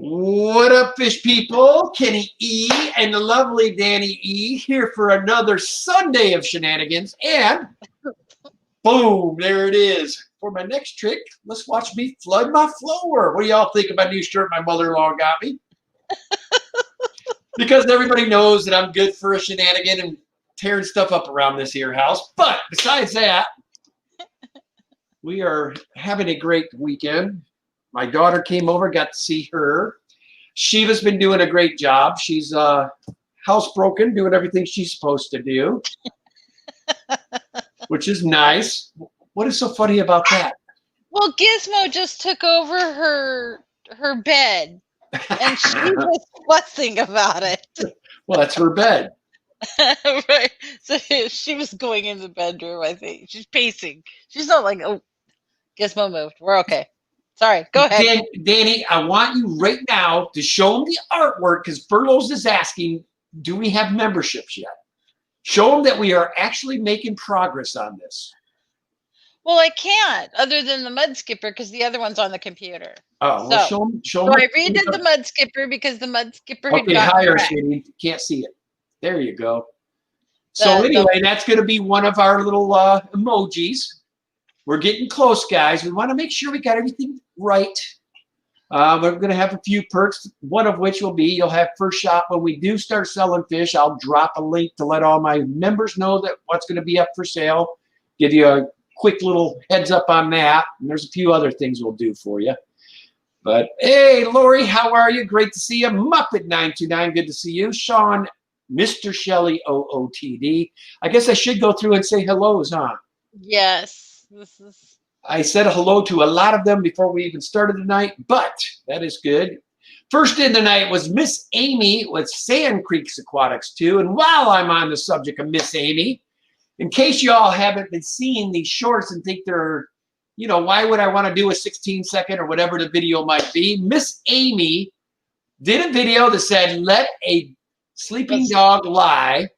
What up, fish people? Kenny E and the lovely Danny E here for another Sunday of shenanigans. And boom, there it is. For my next trick, let's watch me flood my floor. What do y'all think of my new shirt my mother-in-law got me? Because everybody knows that I'm good for a shenanigan and tearing stuff up around this here house. But besides that, we are having a great weekend. My daughter came over, got to see her. Shiva's been doing a great job. She's housebroken, doing everything she's supposed to do, which is nice. What is so funny about that? Well, Gizmo just took over her bed, and she was fussing about it. Well, that's her bed. Right. So she was going in the bedroom, I think. She's pacing. She's not like, oh, Gizmo moved. We're okay. Sorry, go ahead. Danny, I want you right now to show them the artwork because Furloughs is asking, do we have memberships yet? Show them that we are actually making progress on this. Well, I can't, other than the mud skipper, because the other one's on the computer. Oh, well, show them. So I redid the mud skipper because the mud skipper had gotten higher, wrecked. sweetie. Can't see it. There you go. So anyway, that's going to be one of our little emojis. We're getting close, guys. We want to make sure we got everything right. We're going to have a few perks, one of which will be you'll have first shot when we do start selling fish. I'll drop a link to let all my members know that what's going to be up for sale. Give you a quick little heads up on that. And there's a few other things we'll do for you. But hey, Lori, how are you? Great to see you. Muppet929, good to see you. Sean, Mr. Shelley, OOTD. I guess I should go through and say hellos, huh? Yes. I said hello to a lot of them before we even started tonight, but that is good. First in tonight was Miss Amy with Sand Creeks Aquatics too. And while I'm on the subject of Miss Amy, in case you all haven't been seeing these shorts and think they're, you know, why would I want to do a 16-second or whatever the video might be? Miss Amy did a video that said, let a sleeping dog lie,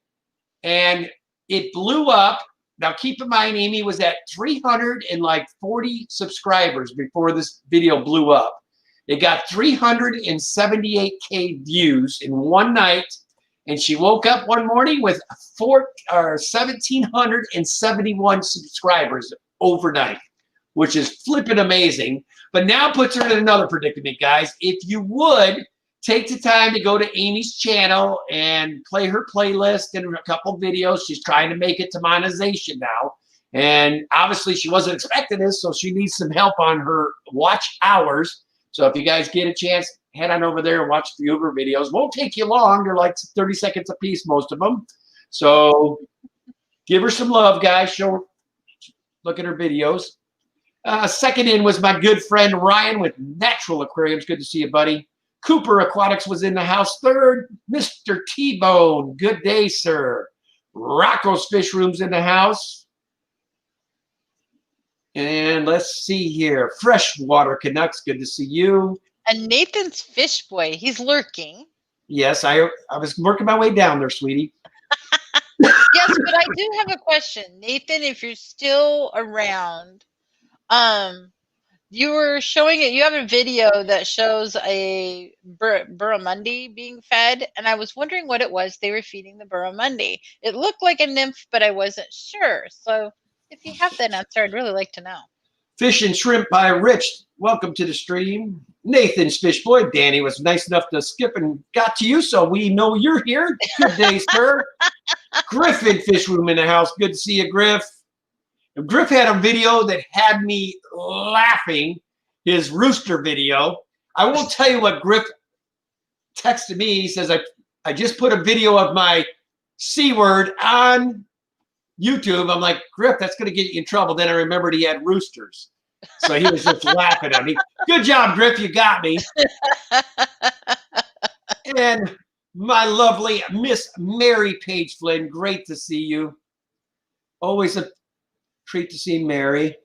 and it blew up. Now, keep in mind, Amy was at 340 subscribers before this video blew up. It got 378K views in one night, and she woke up one morning with 1,771 subscribers overnight, which is flipping amazing. But now puts her in another predicament, guys. If you would take the time to go to Amy's channel and play her playlist and a couple videos. She's trying to make it to monetization now. And obviously she wasn't expecting this, so she needs some help on her watch hours. So if you guys get a chance, head on over there and watch a few of her videos. Won't take you long. They're like 30 seconds a piece, most of them. So give her some love, guys. Show her, look at her videos. Second in was my good friend Ryan with Natural Aquariums. Good to see you, buddy. Cooper Aquatics was in the house. Third, Mr. T-Bone. Good day, sir. Rocco's Fish Room's in the house. And let's see here. Freshwater Canucks. Good to see you. And Nathan's Fish Boy. He's lurking. Yes, I was working my way down there, sweetie. Yes, but I do have a question. Nathan, if you're still around, you were showing it. You have a video that shows a barramundi being fed, and I was wondering what it was they were feeding the barramundi. It looked like a nymph, but I wasn't sure. So if you have that answer, I'd really like to know. Fish and Shrimp by Rich. Welcome to the stream. Nathan's Fish Boy. Danny was nice enough to skip and got to you, so we know you're here. Good day, sir. Griffin Fish Room in the house. Good to see you, Griff. Griff had a video that had me laughing, his rooster video. I won't tell you what Griff texted me. He says, I just put a video of my C word on YouTube. I'm like, Griff, that's going to get you in trouble. Then I remembered he had roosters. So he was just laughing at me. Good job, Griff. You got me. And my lovely Miss Mary Page Flynn. Great to see you. Always a treat to see Mary.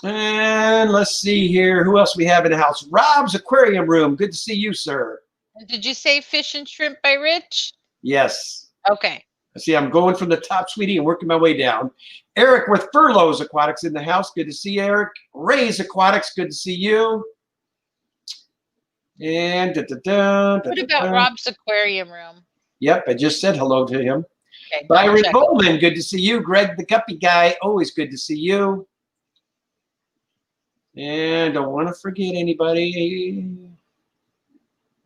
And let's see here. Who else we have in the house? Rob's Aquarium Room. Good to see you, sir. Did you say Fish and Shrimp by Rich? Yes. Okay. See, I'm going from the top, sweetie, and working my way down. Eric with Furloughs Aquatics in the house. Good to see you, Eric. Ray's Aquatics. Good to see you. And What about Rob's aquarium room? Yep, I just said hello to him. Okay, Byron check. Bowman, good to see you. Greg the Guppy Guy, always good to see you. And don't want to forget anybody.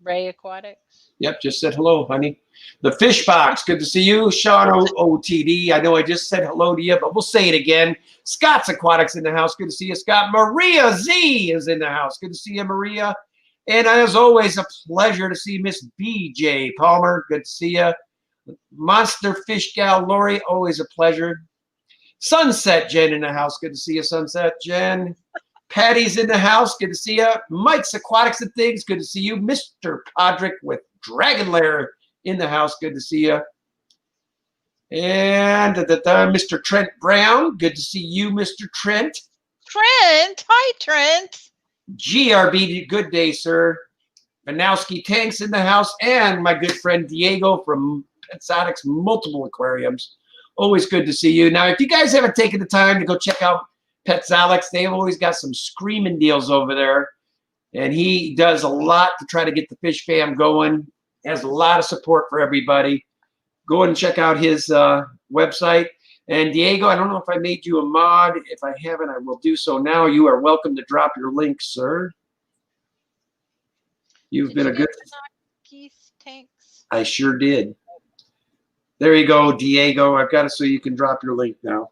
Ray Aquatics. Yep, just said hello, honey. The Fish Box, good to see you. Sean OTD, I know I just said hello to you, but we'll say it again. Scott's Aquatics in the house, good to see you, Scott. Maria Z is in the house, good to see you, Maria. And as always, a pleasure to see Miss BJ Palmer, good to see you. Monster Fish Gal Lori, always a pleasure. Sunset Jen in the house, good to see you, Sunset Jen. Patty's in the house. Good to see you. Mike's Aquatics and Things. Good to see you. Mr. Podrick with Dragon Lair in the house. Good to see you. And Mr. Trent Brown. Good to see you, Mr. Trent. Trent. Hi, Trent. GRB. Good day, sir. Banowski Tanks in the house. And my good friend Diego from Exotics Multiple Aquariums. Always good to see you. Now, if you guys haven't taken the time to go check out Pets Alex, they've always got some screaming deals over there, and he does a lot to try to get the fish fam going. Has a lot of support for everybody. Go and check out his website. And Diego, I don't know if I made you a mod. If I haven't, I will do so now. You are welcome to drop your link, sir. You've been a good. Tanks? I sure did. There you go, Diego. I've got it so you can drop your link now.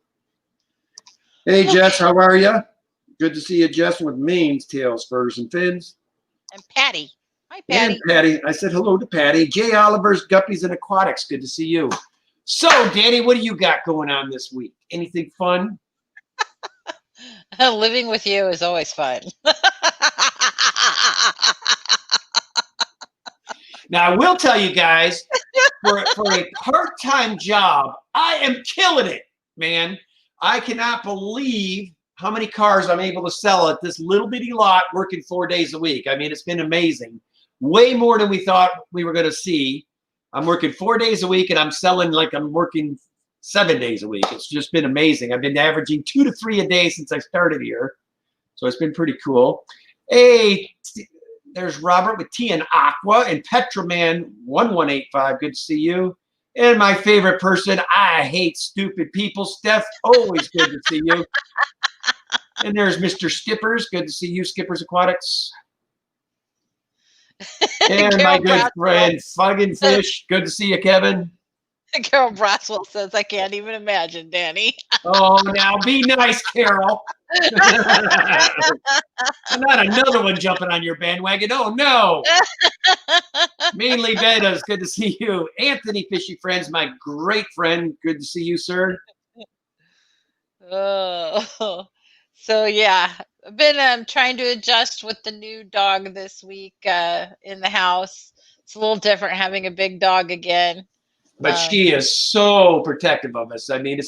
Hey, Jess, how are you? Good to see you, Jess, with manes, tails, furs, and fins. And Patty. Hi, Patty. And Patty. I said hello to Patty. Jay Oliver's Guppies and Aquatics. Good to see you. So, Danny, what do you got going on this week? Anything fun? Living with you is always fun. Now, I will tell you guys, for a part-time job, I am killing it, man. I cannot believe how many cars I'm able to sell at this little bitty lot working 4 days a week. I mean, it's been amazing. Way more than we thought we were going to see. I'm working 4 days a week, and I'm selling like I'm working 7 days a week. It's just been amazing. I've been averaging 2 to 3 a day since I started here. So it's been pretty cool. Hey, there's Robert with T and Aqua and Petraman 1185. Good to see you. And my favorite person, I hate stupid people, Steph. Always good to see you. And there's Mr. Skippers. Good to see you, Skippers Aquatics. And my good friend, Fuggin' Fish. Good to see you, Kevin. Carol Braswell says, I can't even imagine, Danny. Oh, now be nice, Carol. Not another one jumping on your bandwagon. Oh, no. Mainly Vedas. Good to see you. Anthony Fishy Friends, my great friend. Good to see you, sir. Oh, so yeah, I've been trying to adjust with the new dog this week in the house. It's a little different having a big dog again. But she is so protective of us. I mean,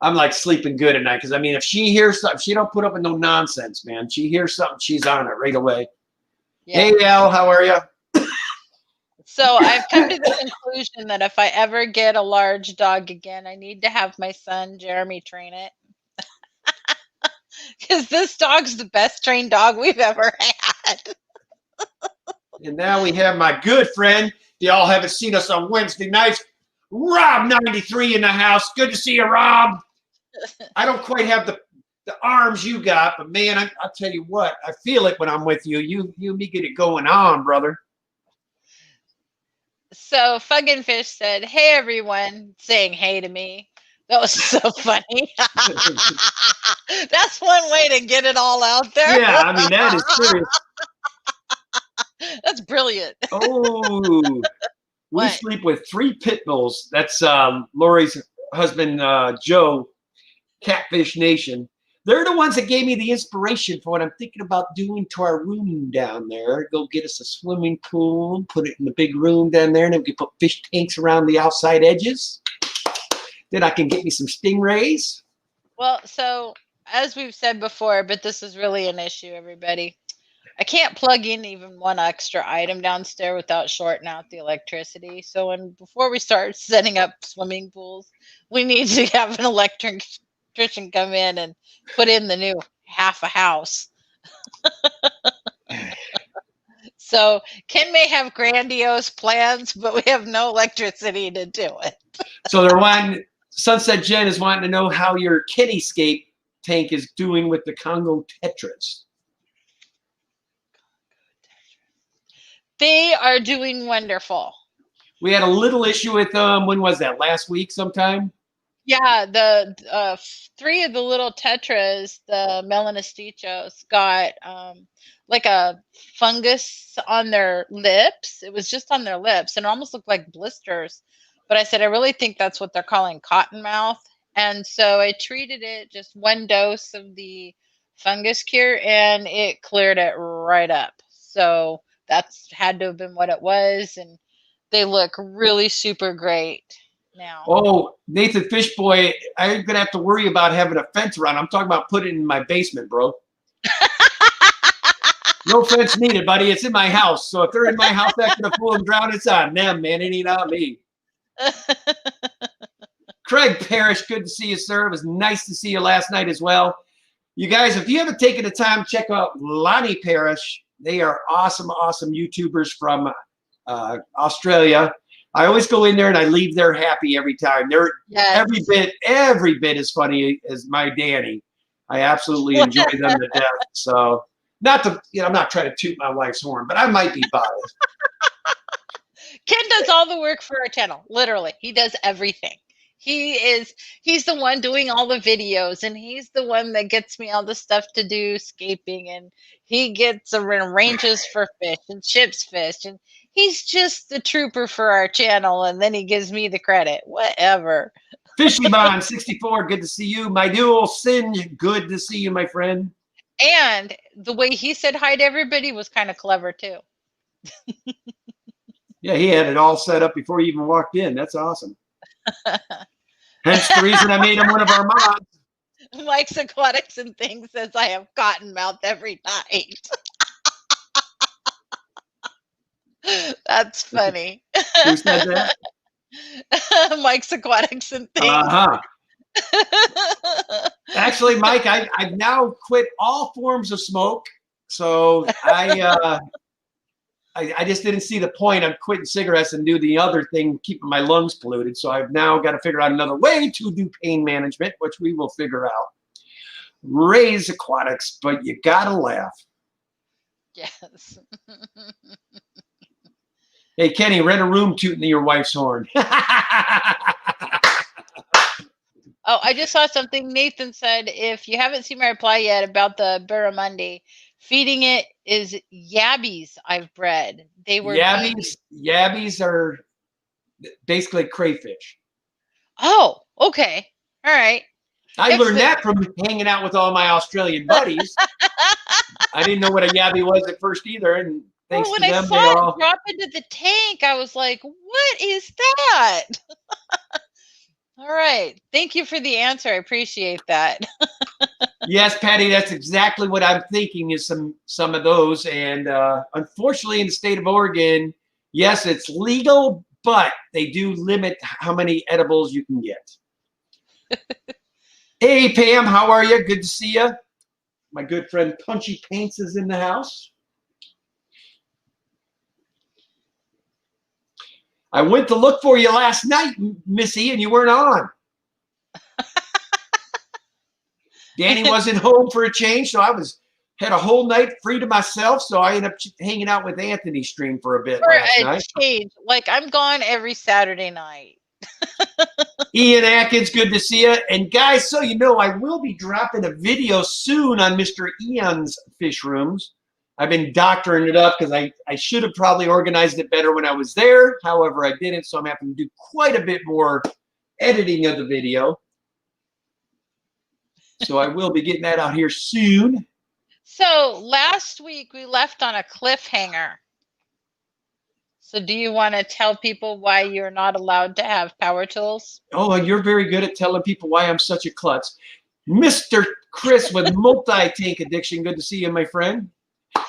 I'm like sleeping good at night because, I mean, if she hears something, she don't put up with no nonsense, man. She hears something, she's on it right away. Yeah. Hey, Al, how are you? So I've come to the conclusion that if I ever get a large dog again, I need to have my son, Jeremy, train it. Because this dog's the best trained dog we've ever had. And now we have my good friend. Y'all haven't seen us on Wednesday nights. Rob 93 in the house. Good to see you, Rob. I don't quite have the arms you got, but man, I'll tell you what, I feel it when I'm with you. You and me get it going on, brother. So Fuggin' Fish said, hey, everyone, saying hey to me. That was so funny. That's one way to get it all out there. Yeah, I mean, that is serious. That's brilliant. Oh, we sleep with 3 pit bulls. That's Lori's husband, Joe, Catfish Nation. They're the ones that gave me the inspiration for what I'm thinking about doing to our room down there. Go get us a swimming pool, put it in the big room down there, and then we can put fish tanks around the outside edges. Then I can get me some stingrays. Well, so as we've said before, but this is really an issue, everybody. I can't plug in even one extra item downstairs without shorting out the electricity. So before we start setting up swimming pools, we need to have an electrician come in and put in the new half a house. So Ken may have grandiose plans, but we have no electricity to do it. So they're wanting, Sunset Jen is wanting to know how your Kiddyscape tank is doing with the Congo Tetras. They are doing wonderful. We had a little issue with them. When was that? Last week sometime? Yeah, the 3 of the little tetras, the melanostichos, got like a fungus on their lips. It was just on their lips and it almost looked like blisters. But I said, I really think that's what they're calling cottonmouth. And so I treated it just 1 dose of the fungus cure and it cleared it right up. So that's had to have been what it was. And they look really super great now. Oh, Nathan Fishboy, I'm going to have to worry about having a fence around. I'm talking about putting it in my basement, bro. No fence needed, buddy. It's in my house. So if they're in my house acting a fool and drown, it's on them, man. It ain't on me. Craig Parrish, good to see you, sir. It was nice to see you last night as well. You guys, if you haven't taken the time, check out Lonnie Parrish. They are awesome, awesome YouTubers from Australia. I always go in there and I leave there happy every time. They're every bit as funny as my Danny. I absolutely enjoy them to death. So not to, I'm not trying to toot my wife's horn, but I might be biased. Ken does all the work for our channel. Literally, he does everything. He's the one doing all the videos, and he's the one that gets me all the stuff to do scaping, and he gets arranges for fish and ships fish, and he's just the trooper for our channel, and then he gives me the credit. Whatever. Fishy Bond 64, good to see you. My dual Singe, good to see you, my friend. And the way he said hi to everybody was kind of clever too. Yeah, he had it all set up before he even walked in. That's awesome. Hence the reason I made him one of our mods. Mike's Aquatics and Things says I have cottonmouth every night. That's funny. Who said that? Mike's Aquatics and Things. Uh-huh. Actually, Mike, I've now quit all forms of smoke. So I just didn't see the point of quitting cigarettes and do the other thing, keeping my lungs polluted. So I've now got to figure out another way to do pain management, which we will figure out. Raise Aquatics, but you got to laugh. Yes. Hey, Kenny, rent a room tooting your wife's horn. Oh, I just saw something. Nathan said, if you haven't seen my reply yet about the barramundi, feeding it is yabbies I've bred. They were yabbies are basically crayfish. Oh, okay. All right. I learned that from hanging out with all my Australian buddies. I didn't know what a yabby was at first either, and thanks to them, I saw it drop into the tank, I was like, "What is that?" All right. Thank you for the answer. I appreciate that. Yes, Patty, that's exactly what I'm thinking is some of those. And unfortunately, in the state of Oregon, yes, it's legal, but they do limit how many edibles you can get. Hey, Pam, how are you? Good to see you. My good friend Punchy Paints is in the house. I went to look for you last night, Missy, and you weren't on. Danny wasn't home for a change, so I had a whole night free to myself, so I ended up hanging out with Anthony's stream for a bit last night. Change. Like, I'm gone every Saturday night. Ian Atkins, good to see you. And guys, so you know, I will be dropping a video soon on Mr. Ian's Fish Rooms. I've been doctoring it up because I should have probably organized it better when I was there. However, I didn't, so I'm having to do quite a bit more editing of the video. So I will be getting that out here soon. So last week we left on a cliffhanger. So do you want to tell people why you're not allowed to have power tools? Oh, you're very good at telling people why I'm such a klutz. Mr. Chris with multi-tank addiction. Good to see you, my friend.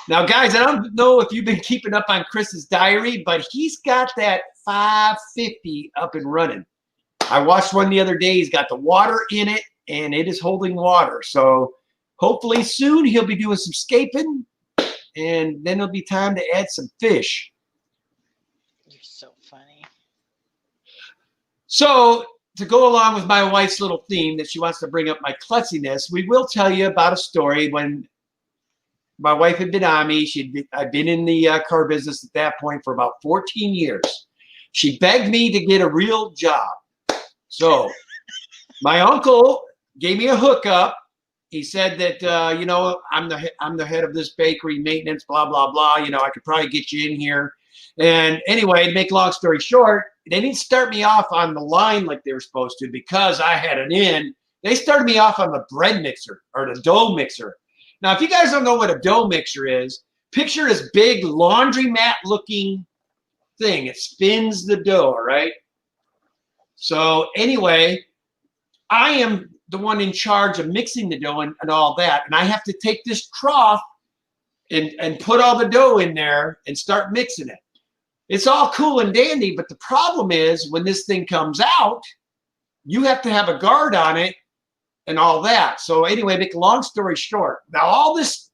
Now, guys, I don't know if you've been keeping up on Chris's diary, but he's got that 550 up and running. I watched one the other day. He's got the water in it, and it is holding water. So hopefully soon he'll be doing some scaping. and then it'll be time to add some fish. You're so funny. So to go along with my wife's little theme that she wants to bring up my klutziness, we will tell you about a story when my wife had been on me. I'd been in the car business at that point for about 14 years. She begged me to get a real job. So my uncle gave me a hookup. He said that, you know, I'm the head of this bakery maintenance, blah, blah, blah. You know, I could probably get you in here. And anyway, to make a long story short, they didn't start me off on the line like they were supposed to because I had an in. They started me off on the bread mixer or the dough mixer. Now, if you guys don't know what a dough mixer is, picture this big laundromat looking thing. It spins the dough, right? So anyway, I am the one in charge of mixing the dough and all that. And I have to take this trough and put all the dough in there and start mixing it. It's all cool and dandy, but the problem is when this thing comes out, you have to have a guard on it and all that. So anyway, make a long story short, now all this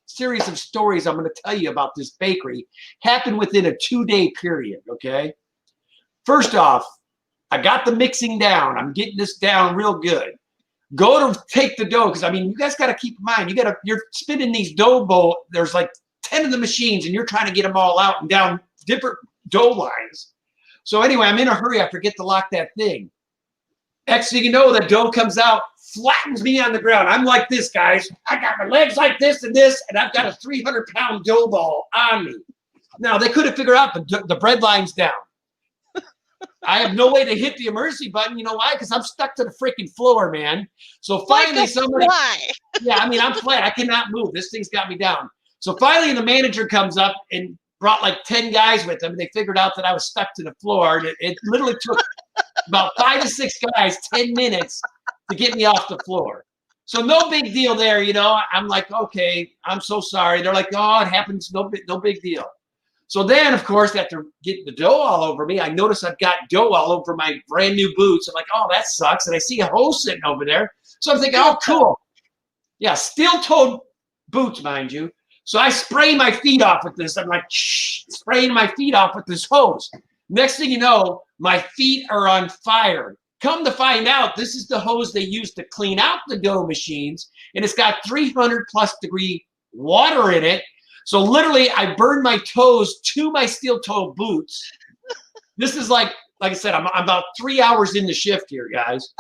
series of stories I'm going to tell you about this bakery happened within a 2-day period, okay? First off, I got the mixing down. I'm getting this down real good. Go to take the dough, because I mean, you guys got to keep in mind, you're spinning these dough bowl. There's like 10 of the machines, and you're trying to get them all out and down different dough lines. So anyway, I'm in a hurry. I forget to lock that thing. Next thing you know, the dough comes out, flattens me on the ground. I'm like this, guys. I got my legs like this, and I've got a 300-pound dough ball on me. Now, they couldn't figure out the bread line's down. I have no way to hit the emergency button. You know why? Because I'm stuck to the freaking floor, man. So finally, somebody. Yeah, I mean, I'm flat. I cannot move. This thing's got me down. So finally, the manager comes up and brought like 10 guys with him. And they figured out that I was stuck to the floor. And it literally took about 5 to 6 guys 10 minutes to get me off the floor. So no big deal there, you know. I'm like, okay, I'm so sorry. They're like, oh, it happens. No big deal. So then, of course, after getting the dough all over me, I notice I've got dough all over my brand new boots. I'm like, oh, that sucks. And I see a hose sitting over there. So I'm thinking, oh, cool. Yeah, steel-toed boots, mind you. So I spray my feet off with this. I'm like, spraying my feet off with this hose. Next thing you know, my feet are on fire. Come to find out, this is the hose they use to clean out the dough machines. And it's got 300+ degree water in it. So literally, I burned my toes to my steel-toe boots. This is like I said, I'm about 3 hours in the shift here, guys.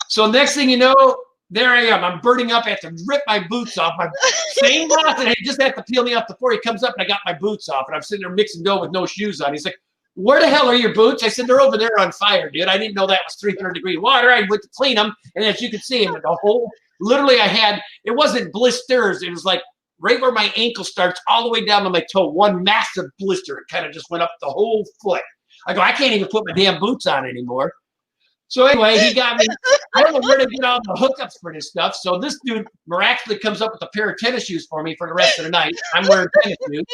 So next thing you know, there I am. I'm burning up. I have to rip my boots off. My same boss, and he just had to peel me off the floor. He comes up, and I got my boots off, and I'm sitting there mixing dough with no shoes on. He's like, where the hell are your boots? I said, they're over there on fire, dude. I didn't know that was 300-degree water. I went to clean them, and as you can see, the whole, literally it wasn't blisters. It was like, right where my ankle starts, all the way down to my toe, one massive blister. It kind of just went up the whole foot. I go, I can't even put my damn boots on anymore. So anyway, he got me. I don't know where to get all the hookups for this stuff. So this dude miraculously comes up with a pair of tennis shoes for me for the rest of the night. I'm wearing tennis shoes.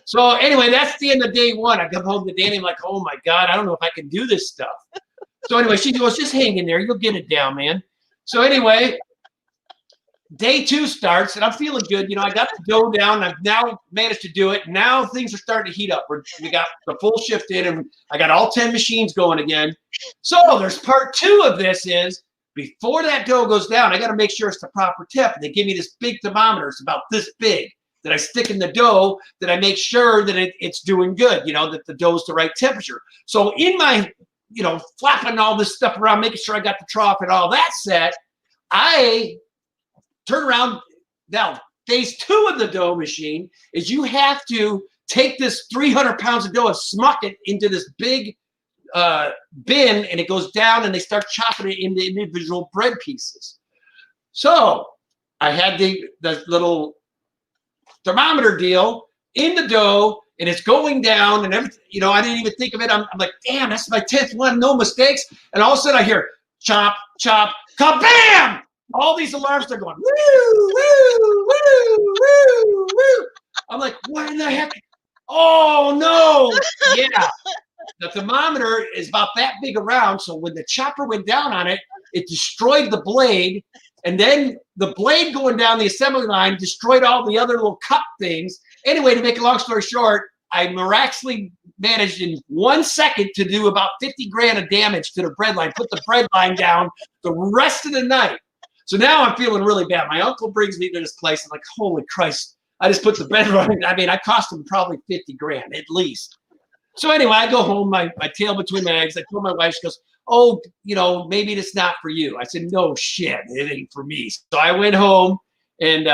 So anyway, that's the end of day one. I come home to Danny. I'm like, oh my God, I don't know if I can do this stuff. So anyway, she goes, just hang in there. You'll get it down, man. So anyway, day 2 starts, and I'm feeling good. You know, I got the dough down. I've now managed to do it. Now things are starting to heat up. We got the full shift in, and I got all 10 machines going again. So there's part 2 of this is, before that dough goes down, I got to make sure it's the proper temp. And they give me this big thermometer. It's about this big that I stick in the dough, that I make sure that it's doing good, you know, that the dough's the right temperature. So in my, you know, flapping all this stuff around, making sure I got the trough and all that set, I turn around. Now, phase 2 of the dough machine is you have to take this 300 pounds of dough and smuck it into this big bin, and it goes down, and they start chopping it into individual bread pieces. So I had the little thermometer deal in the dough, and it's going down, and everything, you know, I didn't even think of it. I'm like, damn, that's my 10th one, no mistakes. And all of a sudden I hear chop, chop, kabam! All these alarms are going, woo, woo, woo, woo, woo. I'm like, what in the heck? Oh, no. Yeah. The thermometer is about that big around, so when the chopper went down on it, it destroyed the blade, and then the blade going down the assembly line destroyed all the other little cup things, Anyway, to make a long story short, I miraculously managed in 1 second to do about 50 grand of damage to the bread line, put the bread line down the rest of the night. So now I'm feeling really bad. My uncle brings me to this place. I'm like, holy Christ. I just put the bread line. I mean, I cost him probably 50 grand at least. So anyway, I go home, my tail between my legs. I told my wife, she goes, oh, maybe it's not for you. I said, no shit, it ain't for me. So I went home and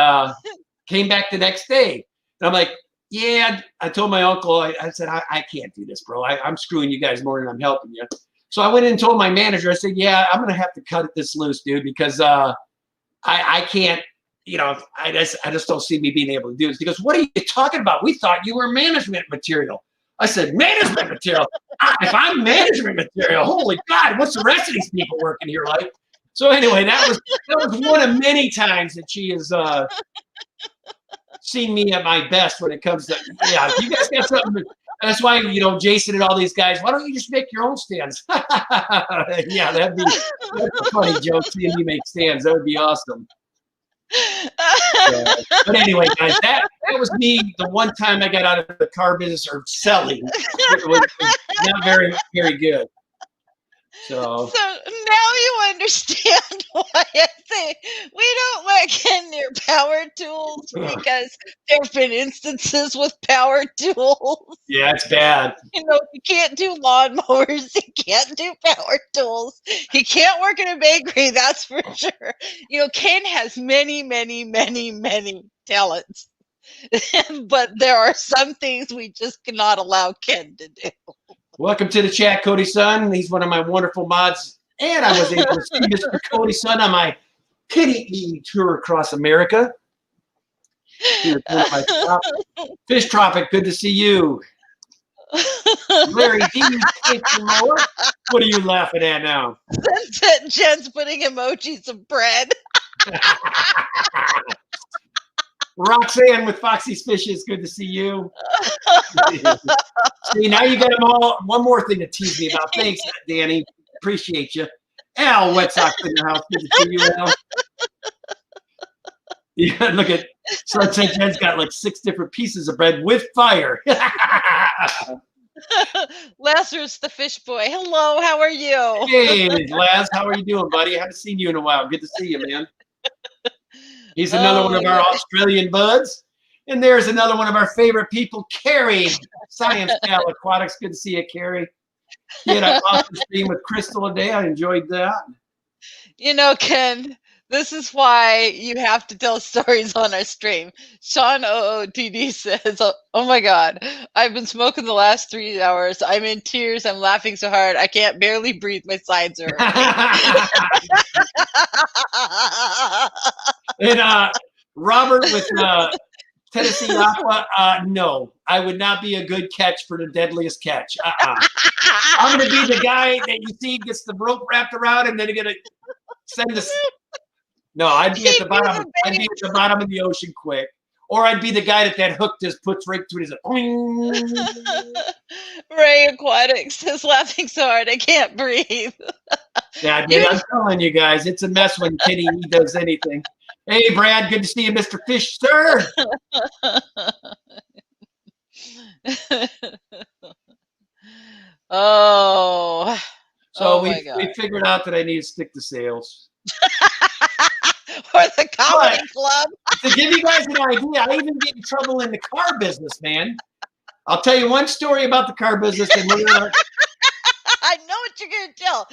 came back the next day. And I'm like, yeah, I told my uncle, I said, I can't do this, bro. I'm screwing you guys more than I'm helping you. So I went in and told my manager, I said, yeah, I'm going to have to cut this loose, dude, because I can't, I just don't see me being able to do this. He goes, what are you talking about? We thought you were management material. I said, management material? If I'm management material, holy God, what's the rest of these people working here like? So anyway, that was one of many times that she has seen me at my best when it comes to, yeah, you guys got something. That's why, Jason and all these guys, why don't you just make your own stands? Yeah, that's a funny joke, seeing me make stands. That would be awesome. But anyway, guys, that was me the one time I got out of the car business or selling. It was not very, very good. So now you understand why I say we don't let Ken near power tools, because there have been instances with power tools. Yeah, it's bad. He can't do lawnmowers. He can't do power tools. He can't work in a bakery, that's for sure. Ken has many, many, many, many talents. But there are some things we just cannot allow Ken to do. Welcome to the chat, Cody Son. He's one of my wonderful mods. And I was able to see Mr. Cody Son on my kitty tour across America. Fish Tropic, good to see you. Larry D, what are you laughing at now? Jen's putting emojis of bread. Roxanne with Foxy's Fishes, good to see you. See, now you got them all. One more thing to tease me about. Thanks, Danny. Appreciate you. Al, Wet Sox in the house. Good to see you, Al. Yeah, look at Sunset Jen's got like 6 different pieces of bread with fire. Lazarus the fish boy. Hello, how are you? Hey, Laz, how are you doing, buddy? I haven't seen you in a while. Good to see you, man. He's another one of our Australian buds. And there's another one of our favorite people, Carrie, Science Gal Aquatics. Good to see you, Carrie. He had an awesome stream with Crystal today. I enjoyed that. Ken, this is why you have to tell stories on our stream. Sean OOTD says, oh my God, I've been smoking the last 3 hours. I'm in tears. I'm laughing so hard. I can't barely breathe. My sides are And Robert with Tennessee Aqua, no, I would not be a good catch for the deadliest catch. I'm going to be the guy that you see gets the rope wrapped around and then you're going to send this. No, I'd be at the bottom. I'd be at the bottom of the ocean quick. Or I'd be the guy that hook just puts right through his. Ray Aquatics says, laughing so hard I can't breathe. Yeah, dude, I'm telling you guys, it's a mess when Kitty does anything. Hey, Brad, good to see you, Mr. Fish, sir. Oh. So we figured out that I need to stick to sales. Or the comedy club. To give you guys an idea, I even get in trouble in the car business, man. I'll tell you one story about the car business. And we're gonna... I know what you're going to tell.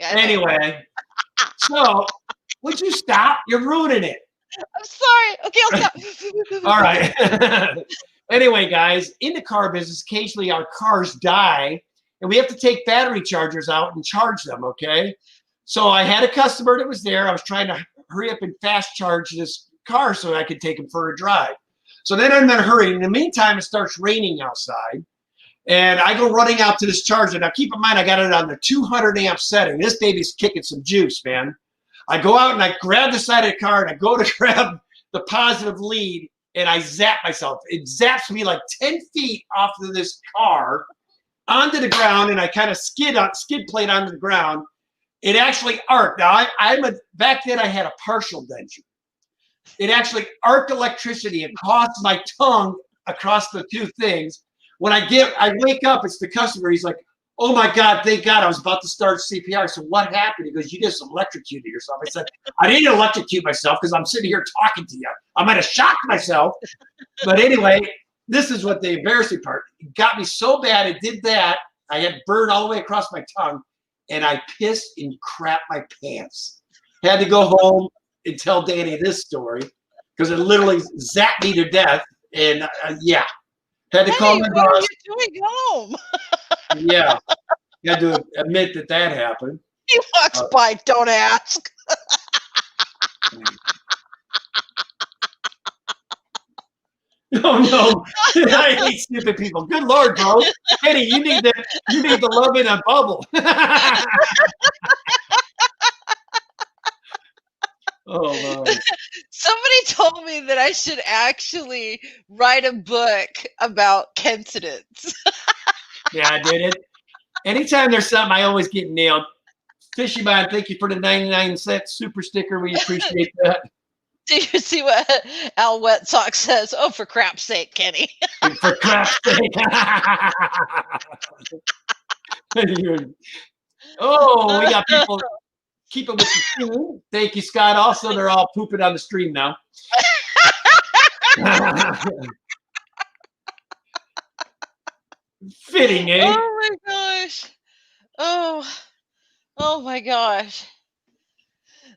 Anyway, so would you stop? You're ruining it. I'm sorry. Okay, I'll stop. All right. Anyway, guys, in the car business, occasionally our cars die, and we have to take battery chargers out and charge them, okay? So I had a customer that was there. I was trying to hurry up and fast charge this car so I could take him for a drive. So then I'm in a hurry. In the meantime, it starts raining outside. And I go running out to this charger. Now, keep in mind, I got it on the 200 amp setting. This baby's kicking some juice, man. I go out and I grab the side of the car and I go to grab the positive lead and I zap myself. It zaps me like 10 feet off of this car onto the ground, and I kind of skid plate onto the ground. It actually arced. Now, back then I had a partial denture. It actually arced electricity across my tongue, across the two things. When I wake up, it's the customer. He's like, "Oh my God, thank God, I was about to start CPR." So what happened? He goes, "You just electrocuted yourself." I said, "I didn't electrocute myself because I'm sitting here talking to you. I might have shocked myself." But anyway, this is what the embarrassing part. It got me so bad, it did that. I had burn all the way across my tongue, and I pissed and crap my pants. Had to go home and tell Danny this story because it literally zapped me to death. And yeah, had to call my What are boss. you doing home? Yeah, had to admit that happened. He walks by, don't ask. Oh no, I hate stupid people. Good Lord, bro. Kenny, you need to love in a bubble. Oh Lord. Somebody told me that I should actually write a book about incidents. Yeah, I did it. Anytime there's something, I always get nailed. Fishy Man, thank you for the 99-cent super sticker. We appreciate that. Do you see what Al Wet Sox says? Oh, for crap's sake, Kenny. For crap's sake. Oh, we got people keeping with the stream. Thank you, Scott. Also, they're all pooping on the stream now. Fitting, eh? Oh my gosh. Oh my gosh.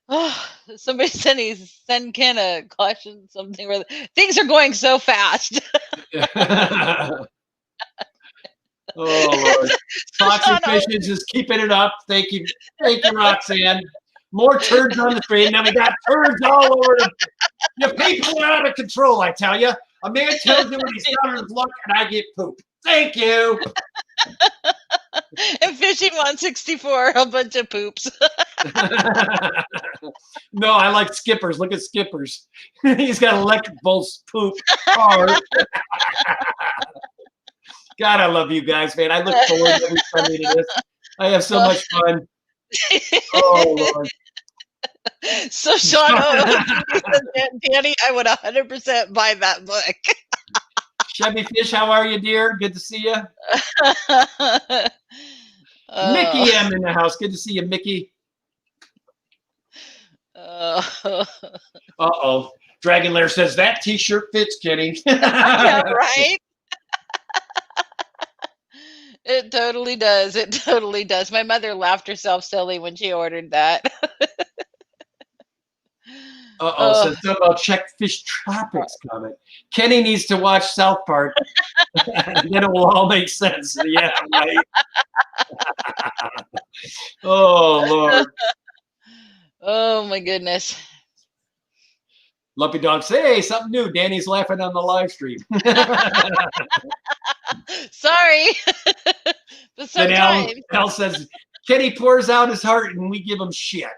Oh, somebody send Ken a caution something where things are going so fast. Oh Lord. Foxy Fishes is keeping it up. Thank you, Roxanne. More turds on the stream. Now we got turds all over the people are out of control, I tell you. A man tells me when he's down on his luck and I get poop. Thank you. And Fishing 164, a bunch of poops. No, I like Skippers. Look at Skippers. He's got electric bolts poop car. God, I love you guys, man. I look forward to every Sunday to this. I have so much fun. Oh Lord. So Sean, Danny, I would 100% buy that book. Chevy Fish, how are you, dear? Good to see you. Mickey M in the house. Good to see you, Mickey. Uh-oh. Dragon Lair says, that T-shirt fits, Kenny. Yeah, right? It totally does. It totally does. My mother laughed herself silly when she ordered that. So something about Check Fish Tropics comment. Kenny needs to watch South Park. Then it will all make sense. Yeah, right. Oh, Lord. Oh, my goodness. Lumpy Dog say, hey, something new. Danny's laughing on the live stream. Sorry. But Then sometimes. Al says, Kenny pours out his heart and we give him shit.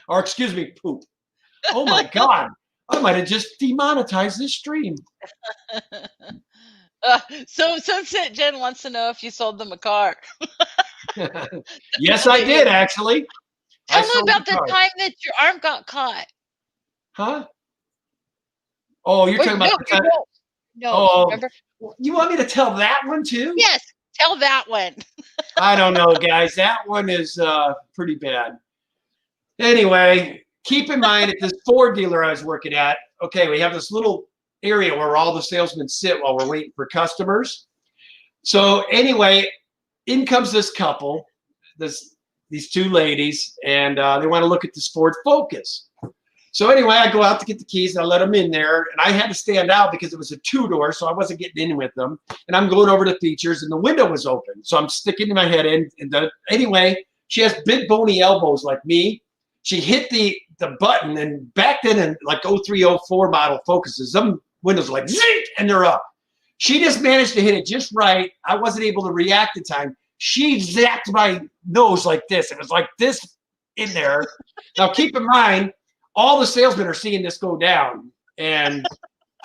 Or excuse me, poop. Oh my God. I might have just demonetized this stream. So Sunset Jen wants to know if you sold them a car. Yes, I did, actually. Tell them about the time that your arm got caught. Huh? Oh, you're talking about the time. No, remember? You want me to tell that one too? Yes, tell that one. I don't know, guys. That one is pretty bad. Anyway, keep in mind at this Ford dealer I was working at, okay, we have this little area where all the salesmen sit while we're waiting for customers. So anyway, in comes this couple, these two ladies, and they want to look at this Ford Focus. So anyway, I go out to get the keys, and I let them in there, and I had to stand out because it was a two-door, so I wasn't getting in with them. And I'm going over the features, and the window was open, so I'm sticking my head in. And anyway, she has big bony elbows like me. She hit the button, and back then in like 03, 04 model Focuses, some windows were like zing, and they're up. She just managed to hit it just right. I wasn't able to react in time. She zapped my nose like this. It was like this in there. Now keep in mind, all the salesmen are seeing this go down, and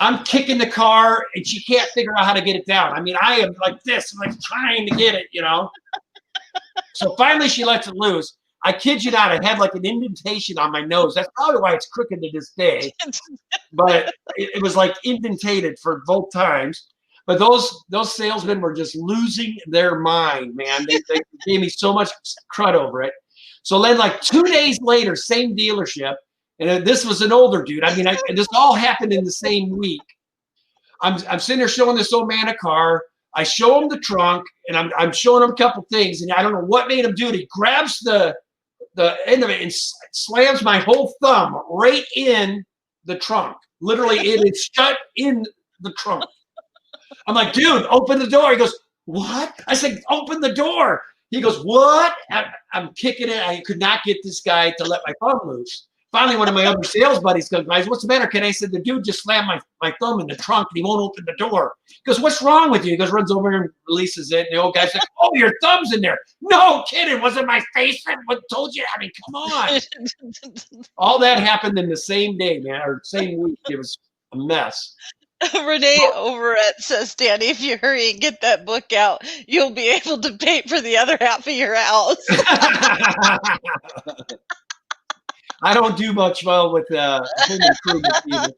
I'm kicking the car, and she can't figure out how to get it down. I mean, I am like this, I'm like trying to get it, you know. So finally, she lets it loose. I kid you not, I had like an indentation on my nose. That's probably why it's crooked to this day. But it was like indentated for both times. But those salesmen were just losing their mind, man. They gave me so much crud over it. So then, like 2 days later, same dealership, and this was an older dude. I mean, this all happened in the same week. I'm sitting there showing this old man a car. I show him the trunk, and I'm showing him a couple things, and I don't know what made him do it. He grabs the end of it and slams my whole thumb right in the trunk. Literally, it is shut in the trunk. I'm like, dude, open the door. He goes, what? I said, open the door. He goes, what? I'm kicking it. I could not get this guy to let my thumb loose. Finally, one of my other sales buddies goes, guys, what's the matter? I said, the dude just slammed my thumb in the trunk and he won't open the door. He goes, what's wrong with you? He goes, runs over and releases it. And the old guy's like, oh, your thumb's in there. No kidding. Was it my face? What told you? I mean, come on. All that happened in the same day, man, or same week. It was a mess. Renee over at says, Danny, if you hurry and get that book out, you'll be able to pay for the other half of your house. I don't do much well with home improvement people.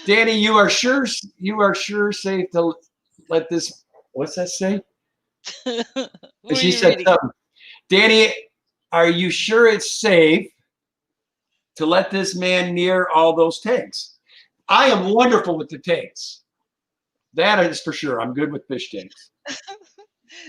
Danny, you are sure safe to let this. What's that say? She said something. Danny, are you sure it's safe to let this man near all those tanks? I am wonderful with the tanks. That is for sure. I'm good with fish tanks.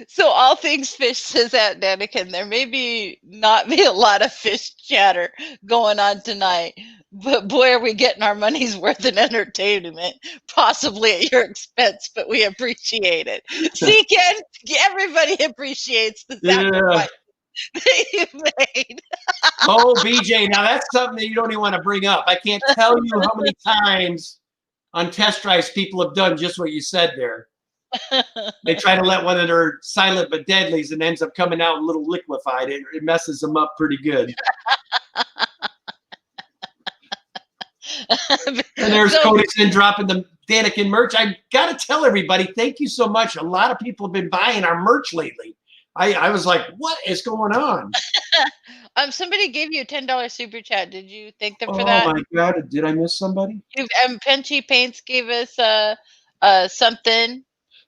So all things fish, says Aunt Nanikin. There may not be a lot of fish chatter going on tonight, but boy, are we getting our money's worth in entertainment, possibly at your expense, but we appreciate it. See, Ken, everybody appreciates the sacrifice that you made. Oh, BJ, now that's something that you don't even want to bring up. I can't tell you how many times on test drives people have done just what you said there. They try to let one of their silent but deadlies and ends up coming out a little liquefied. It messes them up pretty good. And there's Cody's in dropping the Danikin merch. I got to tell everybody, thank you so much. A lot of people have been buying our merch lately. I was like, what is going on? Somebody gave you a $10 super chat. Did you thank them for that? Oh my God, did I miss somebody? Penchy Paints gave us something.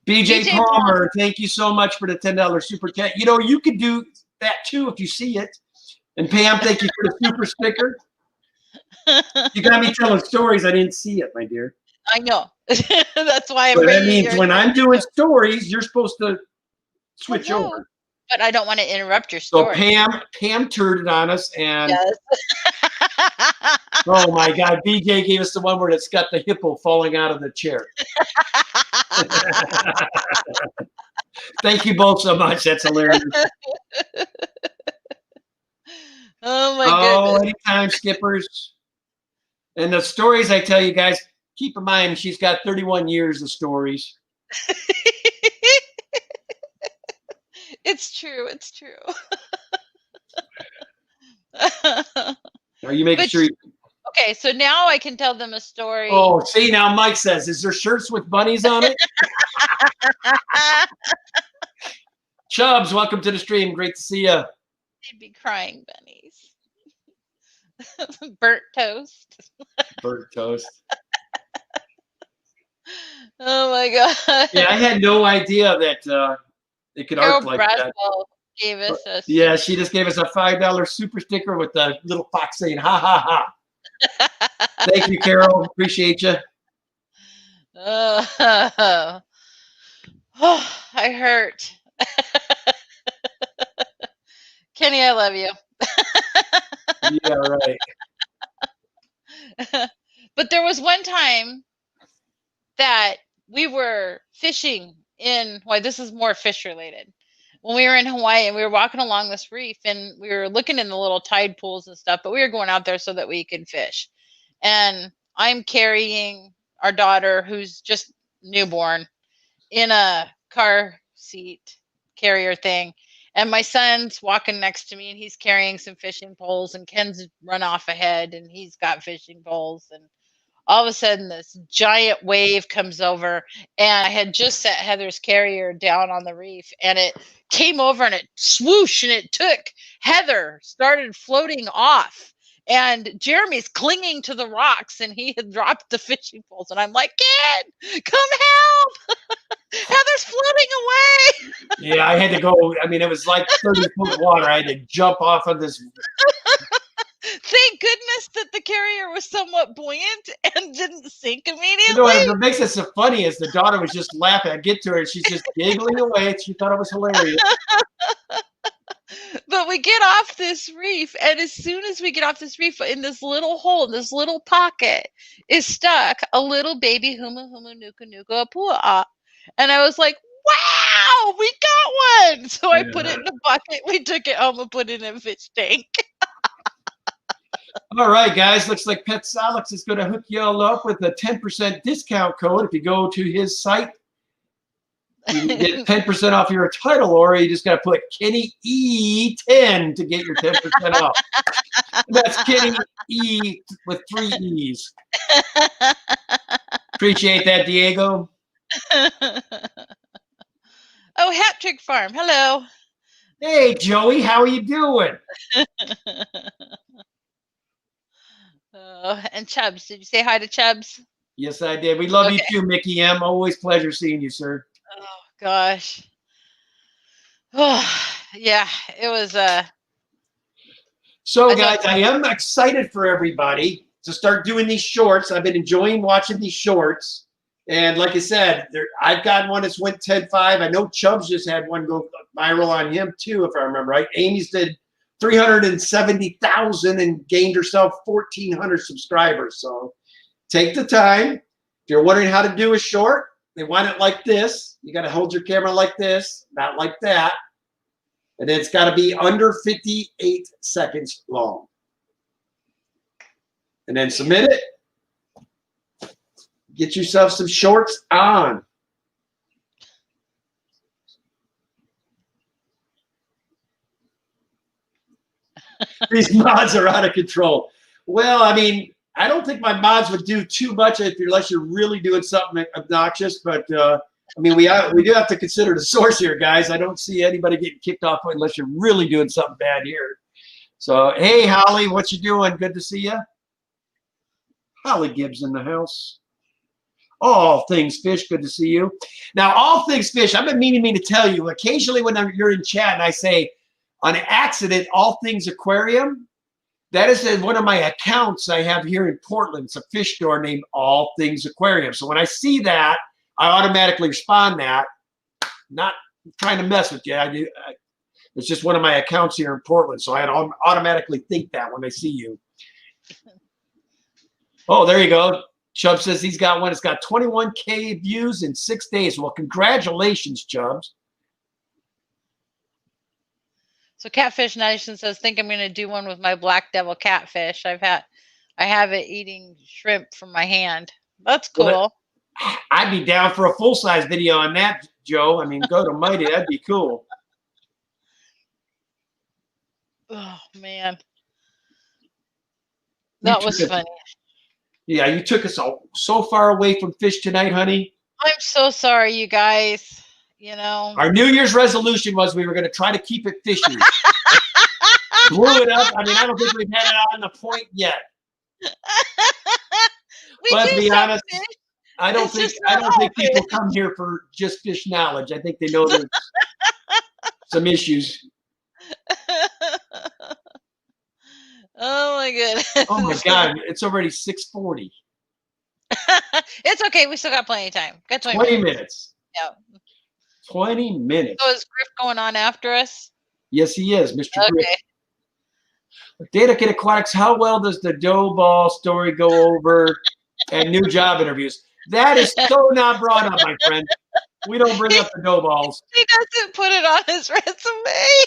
BJ Palmer, thank you so much for the $10 super chat. You know, you could do that too if you see it. And Pam, thank you for the super sticker. You got me telling stories. I didn't see it, my dear. I know. That's why I'm. But that means when I'm doing stories, you're supposed to switch over. But I don't want to interrupt your story. So Pam turned on us, and yes. Oh my God, BJ gave us the one where it's got the hippo falling out of the chair. Thank you both so much. That's hilarious. Oh my goodness. Anytime, skippers. And the stories I tell you guys, keep in mind she's got 31 years of stories. It's true. It's true. Are you making sure? Okay, so now I can tell them a story. Oh, see, now Mike says, is there shirts with bunnies on it? Chubbs, welcome to the stream. Great to see you. They'd be crying bunnies. Burnt toast. Burnt toast. Oh my God. Yeah, I had no idea that it could arc like that. Gave us a yeah, she just gave us a $5 super sticker with the little fox saying ha ha ha. Thank you, Carol. Appreciate you. Oh, I hurt. Kenny, I love you. Yeah, right. But there was one time that we were fishing this is more fish related. When we were in Hawaii and we were walking along this reef and we were looking in the little tide pools and stuff, but we were going out there so that we could fish. And I'm carrying our daughter, who's just newborn, in a car seat carrier thing. And my son's walking next to me and he's carrying some fishing poles, and Ken's run off ahead and he's got fishing poles. And all of a sudden this giant wave comes over, and I had just set Heather's carrier down on the reef, and it came over and it swoosh and it took Heather, started floating off. And Jeremy's clinging to the rocks, and he had dropped the fishing poles. And I'm like, kid, come help! Heather's floating away. Yeah, I had to go. I mean, it was like 30-foot water. I had to jump off of this. Thank goodness that the carrier was somewhat buoyant and didn't sink immediately. You know, what makes it so funny is the daughter was just laughing. I get to her, and she's just giggling away. She thought it was hilarious. But we get off this reef, and as soon as we get off this reef, in this little hole, in this little pocket, is stuck a little baby humu humu nuku nuku apua. And I was like, wow, we got one. So I put it in a bucket. We took it home and put it in a fish tank. All right, guys. Looks like Pet Alex is going to hook you all up with a 10% discount code. If you go to his site, you can get 10% off your title, or you just got to put Kenny E10 to get your 10% off. And that's Kenny E with 3 E's. Appreciate that, Diego. Oh, Hat Trick Farm. Hello. Hey, Joey. How are you doing? And Chubbs. Did you say hi to Chubbs? Yes, I did. We love you too, Mickey M. Always pleasure seeing you, sir. Oh, gosh. Oh, yeah, it was. So, guys, I am excited for everybody to start doing these shorts. I've been enjoying watching these shorts. And like I said, I've got one that's went 10.5. I know Chubbs just had one go viral on him, too, if I remember right. Amy's did 370,000 and gained herself 1,400 subscribers. So take the time. If you're wondering how to do a short, they want it like this. You got to hold your camera like this, not like that. And then it's got to be under 58 seconds long. And then submit it. Get yourself some shorts on. These mods are out of control. Well, I mean, I don't think my mods would do too much unless you're really doing something obnoxious. But I mean, we do have to consider the source here, guys. I don't see anybody getting kicked off unless you're really doing something bad here. So, hey, Holly, what you doing? Good to see you. Holly Gibbs in the house. All Things Fish, good to see you. Now, All Things Fish, I've been meaning to tell you, occasionally when you're in chat and I say, on accident, All Things Aquarium, that is in one of my accounts I have here in Portland. It's a fish store named All Things Aquarium. So when I see that, I automatically respond that. Not trying to mess with you. It's just one of my accounts here in Portland. So I automatically think that when I see you. Oh, there you go. Chubb says he's got one. It's got 21K views in 6 days. Well, congratulations, Chubbs. So Catfish Nation says, think I'm going to do one with my black devil catfish. I have it eating shrimp from my hand. That's cool. Well, I'd be down for a full-size video on that, Joe. I mean, go to mighty. That'd be cool. Oh, man. That was funny. Yeah, you took us so far away from fish tonight, honey. I'm so sorry, you guys. You know, our New Year's resolution was we were going to try to keep it fishy. Blew it up. I mean, I don't think we've had it on the point yet. But to be honest, I don't think people come here for just fish knowledge. I think they know there's some issues. Oh my goodness. Oh my God, it's already 6:40. It's okay. We still got plenty of time. Got 20 minutes. Yeah. 20 minutes. So is Griff going on after us? Yes, he is, Mr. Okay. Griff. Data Kid Aquatics, how well does the dough ball story go over and new job interviews? That is so not brought up, my friend. We don't bring up the dough balls. He doesn't put it on his resume.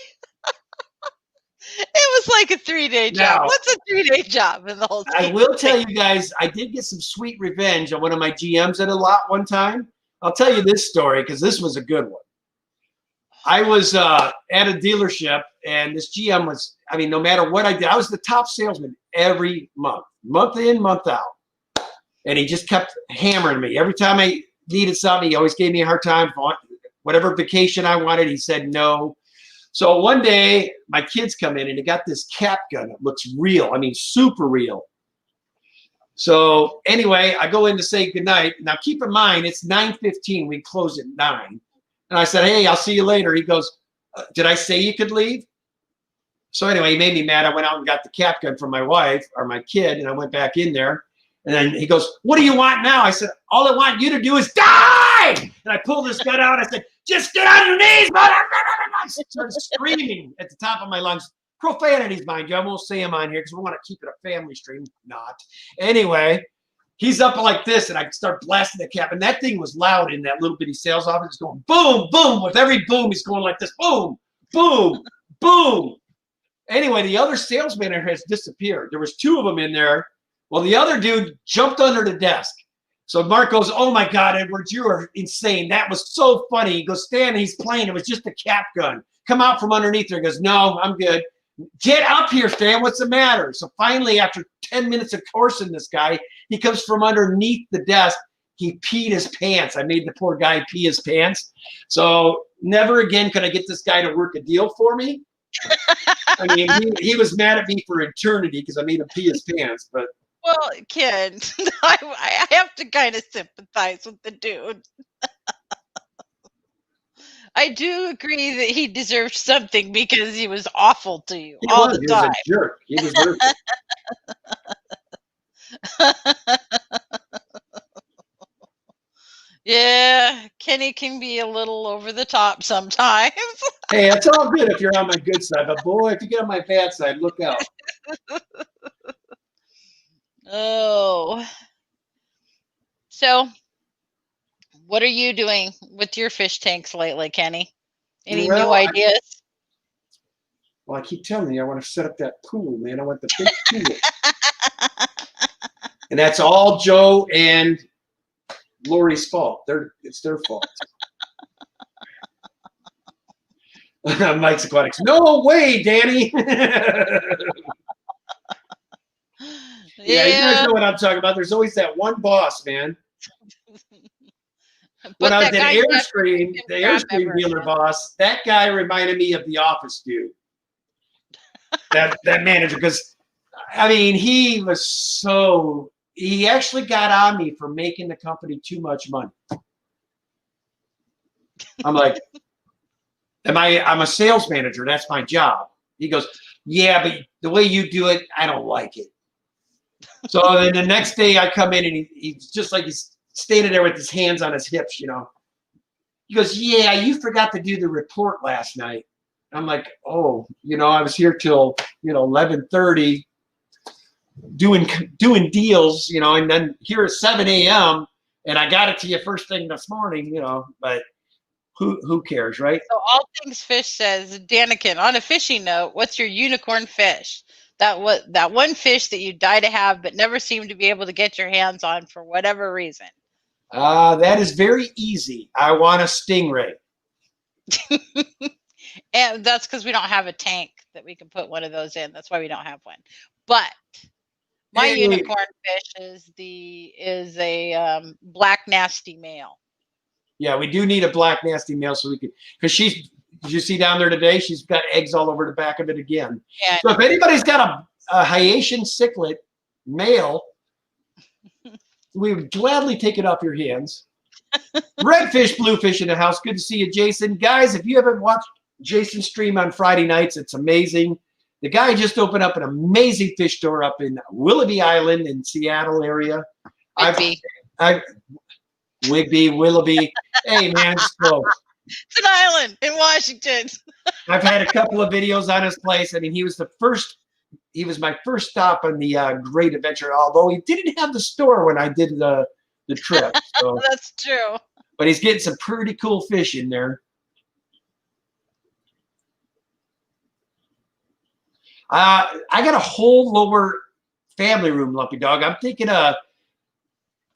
It was like a 3-day job. What's a 3-day job in the whole thing? I will tell you guys, I did get some sweet revenge on one of my GMs at a lot one time. I'll tell you this story because this was a good one. I was at a dealership, and this GM was, I mean, no matter what I did, I was the top salesman every month in, month out. And he just kept hammering me. Every time I needed something, he always gave me a hard time. Whatever vacation I wanted, he said no. So one day, my kids come in, and he got this cap gun. It looks real. I mean, super real. So anyway, I go in to say goodnight. Now, keep in mind, it's 9:15. We close at 9. And I said, hey, I'll see you later. He goes, did I say you could leave? So anyway, he made me mad. I went out and got the cap gun from my wife or my kid, and I went back in there. And then he goes, what do you want now? I said, all I want you to do is die. And I pulled this gun out. I said, just get on your knees, mother. I started screaming at the top of my lungs. Profanities, mind you. I won't say them on here because we want to keep it a family stream. Not. Anyway, he's up like this, and I start blasting the cap. And that thing was loud in that little bitty sales office. It's going boom, boom. With every boom, he's going like this. Boom, boom, boom. Anyway, the other sales manager has disappeared. There was 2 of them in there. Well, the other dude jumped under the desk. So Mark goes, oh, my God, Edwards, you are insane. That was so funny. He goes, Stan, he's playing. It was just a cap gun. Come out from underneath there. He goes, no, I'm good. Get up here, Stan. What's the matter? So finally, after 10 minutes of coursing this guy, he comes from underneath the desk. He peed his pants. I made the poor guy pee his pants. So never again could I get this guy to work a deal for me. I mean, he was mad at me for eternity because I made him pee his pants. But Well, Ken, I have to kind of sympathize with the dude. I do agree that he deserved something because he was awful to you all the he time. was a jerk. He deserved it. Yeah, Kenny can be a little over the top sometimes. Hey, it's all good if you're on my good side. But boy, if you get on my bad side, look out. Oh. So, what are you doing with your fish tanks lately, Kenny? Any new ideas? Well, I keep telling you, I want to set up that pool, man. I want the big pool. And that's all Joe and Lori's fault. It's their fault. Mike's Aquatics. No way, Danny. Yeah, you guys know what I'm talking about. There's always that one boss, man. When I was at Airstream, the Airstream dealer boss, that guy reminded me of the Office dude. that manager, because I mean, he actually got on me for making the company too much money. I'm like, I'm a sales manager. That's my job. He goes, yeah, but the way you do it, I don't like it. So then the next day I come in and he's just like he's standing there with his hands on his hips, you know. He goes, yeah, you forgot to do the report last night. I'm like, oh, you know, I was here till, 11:30 doing deals, and then here at 7 a.m. and I got it to you first thing this morning, but who cares, right? So All Things Fish says, Daniken, on a fishing note, what's your unicorn fish? That one fish that you die to have but never seem to be able to get your hands on for whatever reason. That is very easy. I want a stingray. And that's because we don't have a tank that we can put one of those in. That's why we don't have one. But my unicorn fish is a black nasty male. Yeah, we do need a black nasty male so we can, because did you see down there today? She's got eggs all over the back of it again. Yeah. So if anybody's got a Haitian cichlid male, we would gladly take it off your hands. Redfish, bluefish in the house. Good to see you, Jason. Guys, if you haven't watched Jason's stream on Friday nights, it's amazing. The guy just opened up an amazing fish store up in Willoughby Island in Seattle area. Whigby, Willoughby. Hey, man, it's close. It's an island in Washington. I've had a couple of videos on his place. I mean, he was my first stop on the Great Adventure, although he didn't have the store when I did the trip. So. That's true. But he's getting some pretty cool fish in there. I got a whole lower family room, Lumpy Dog. I'm thinking I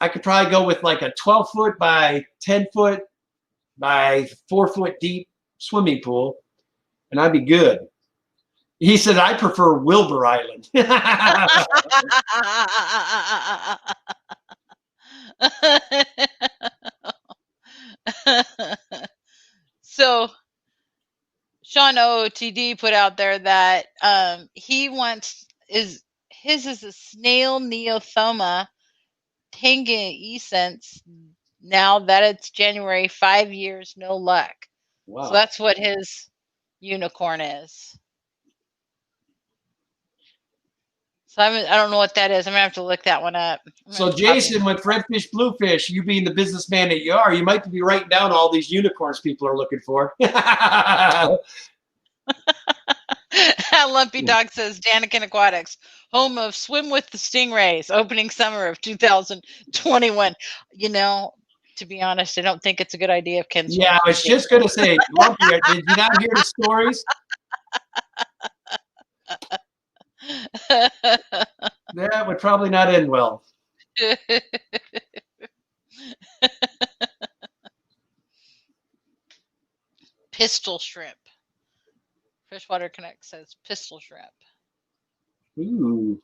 could probably go with like a 12-foot by 10-foot by 4-foot deep swimming pool, and I'd be good. He said, I prefer Wilbur Island. So Sean OOTD put out there that he wants his is a snail neothoma tangescens. Now that it's January, 5 years, no luck. Wow. So that's what his unicorn is. So I don't know what that is. I'm gonna have to look that one up. So Jason, with Redfish Bluefish, you being the businessman that you are, you might be writing down all these unicorns people are looking for. Lumpy Dog says Daniken Aquatics, home of Swim with the Stingrays, opening summer of 2021. You know, to be honest, I don't think it's a good idea if Ken's. Yeah, I was just going to say, Lumpy, did you not hear the stories? That would probably not end well. Pistol shrimp. Freshwater Connect says pistol shrimp. Ooh.